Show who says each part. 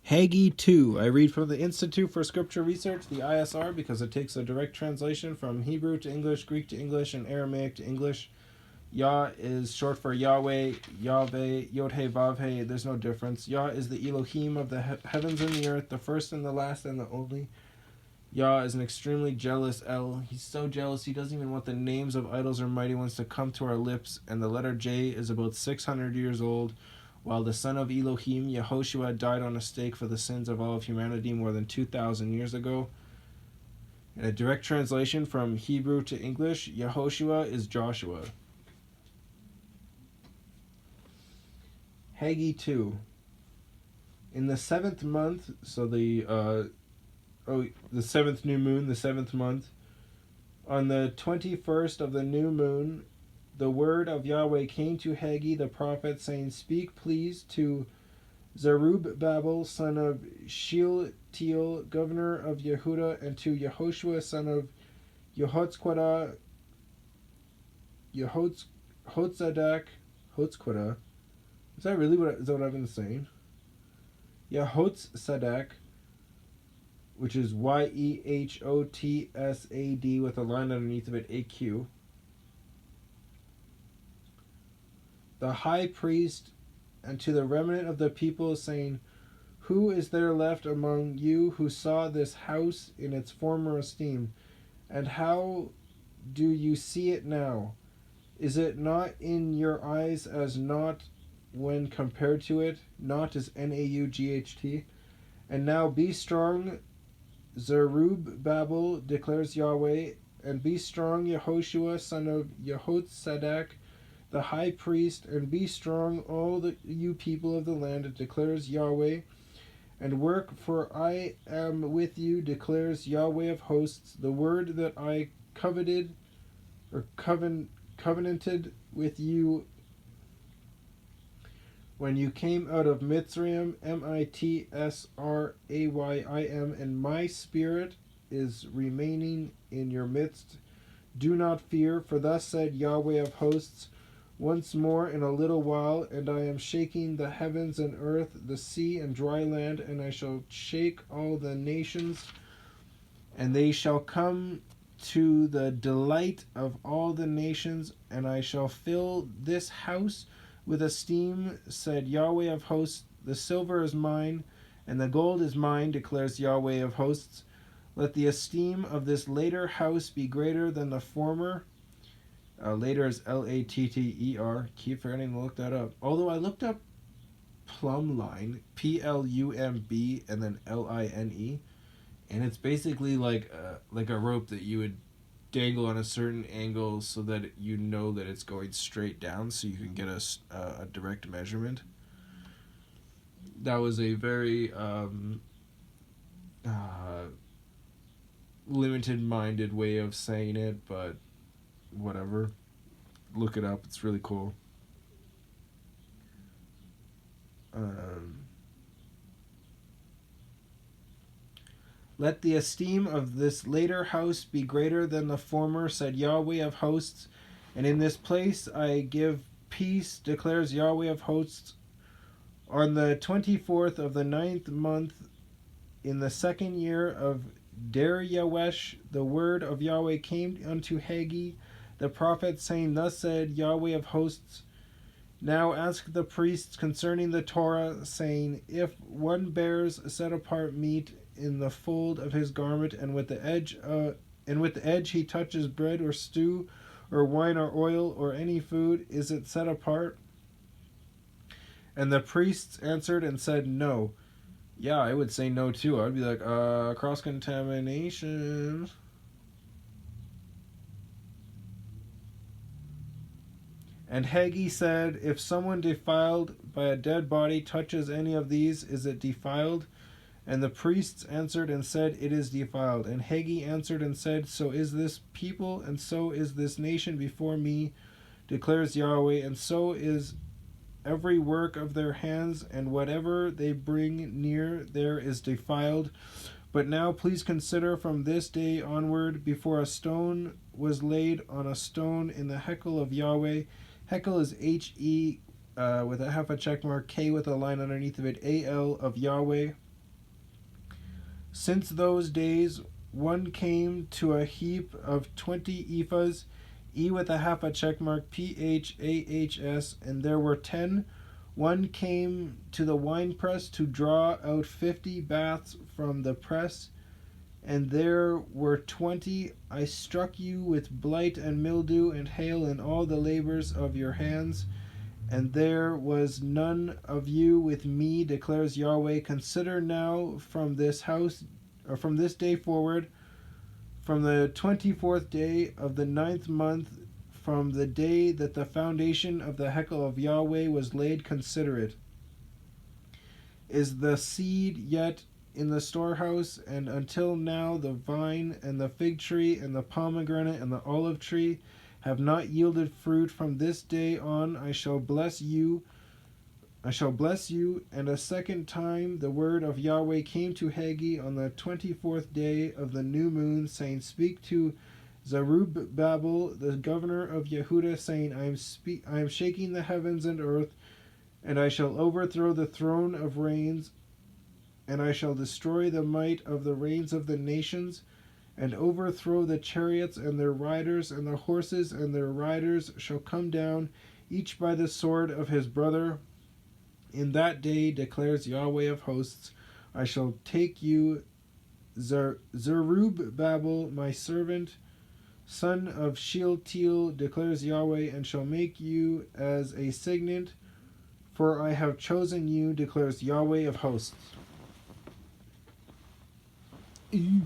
Speaker 1: Haggai 2. I read from the Institute for Scripture Research, the ISR, because it takes a direct translation from Hebrew to English, Greek to English, and Aramaic to English. Yah is short for Yahweh, YahWeh, Yod-He, Vav-He. There's no difference. Yah is the Elohim of the heavens and the earth, the first and the last and the only. Yah is an extremely jealous El. He's so jealous he doesn't even want the names of idols or mighty ones to come to our lips. And the letter J is about 600 years old, while the son of Elohim, Yehoshua, died on a stake for the sins of all of humanity more than 2,000 years ago. In a direct translation from Hebrew to English, Yehoshua is Joshua. Haggai 2. In the 7th month, so the 7th new moon, the 7th month, on the 21st of the new moon, the word of YahWeh came to Haggai the prophet, saying, Speak, please, to Zerubbabel, son of Shealtiel, governor of Yehuda, and to Yehoshua, son of Yehotzquadah, Hotzquadah. Is that really what I've been saying? Yehotzquadah, which is Yehotsad with a line underneath of it, AQ. The high priest, and to the remnant of the people, saying, Who is there left among you who saw this house in its former esteem? And how do you see it now? Is it not in your eyes as naught when compared to it? Naught is Naught. And now be strong, Zerubbabel, declares YahWeh, and be strong, Yehoshua, son of Yehotzad, the high priest, and be strong, all you people of the land, declares YahWeh, and work, for I am with you, declares YahWeh of hosts. The word that I covenanted with you when you came out of Mitzrayim, Mitzrayim, and my spirit is remaining in your midst. Do not fear, for thus said YahWeh of hosts, once more in a little while, and I am shaking the heavens and earth, the sea and dry land, and I shall shake all the nations, and they shall come to the delight of all the nations, and I shall fill this house with esteem, said YahWeh of hosts. The silver is mine, and the gold is mine, declares YahWeh of hosts. Let the esteem of this later house be greater than the former. Later is Latter. Keep forgetting to look that up. Although I looked up plumb line, Plumb, and then Line, and it's basically like a rope that you would dangle on a certain angle so that you know that it's going straight down, so you can get a direct measurement. That was a very limited-minded way of saying it, but whatever. Look it up. It's really cool. Let the esteem of this later house be greater than the former, said YahWeh of hosts. And in this place I give peace, declares YahWeh of hosts. On the 24th of the 9th month, in the 2nd year of Dariawesh, the word of YahWeh came unto Haggai the prophet, saying, Thus said YahWeh of hosts, Now ask the priests concerning the Torah, saying, If one bears set apart meat in the fold of his garment, and with the edge he touches bread or stew or wine or oil or any food, is it set apart? And the priests answered and said, No. Yeah, I would say no too. I'd be like, cross-contamination. And Haggai said, If someone defiled by a dead body touches any of these, is it defiled? And the priests answered and said, It is defiled. And Haggai answered and said, So is this people, and so is this nation before me, declares YahWeh, and so is every work of their hands, and whatever they bring near there is defiled. But now please consider from this day onward, before a stone was laid on a stone in the Hekel of YahWeh. Hekel is He with a half a check mark, K with a line underneath of it, Al of YahWeh. Since those days, one came to a heap of 20 ephahs, E with a half a check mark, PHAHS, and there were 10. One came to the winepress to draw out 50 baths from the press, and there were 20. I struck you with blight and mildew and hail in all the labors of your hands, and there was none of you with me, declares Yahweh. Consider now from this house, or from this day forward, from the 24th day of the 9th month, from the day that the foundation of the Haggai of Yahweh was laid, consider it. Is the seed yet in the storehouse? And until now the vine and the fig tree and the pomegranate and the olive tree have not yielded fruit. From this day on I shall bless you. And a second time the word of Yahweh came to Haggai on the 24th day of the new moon, saying, Speak to Zerubbabel, the governor of Yehuda, saying, I am shaking the heavens and earth, and I shall overthrow the throne of reigns, and I shall destroy the might of the reigns of the nations, and overthrow the chariots and their riders, and the horses and their riders shall come down, each by the sword of his brother. In that day, declares Yahweh of hosts, I shall take you, Zerubbabel, my servant, son of Shealtiel, declares Yahweh, and shall make you as a signet, for I have chosen you, declares Yahweh of hosts. Ew.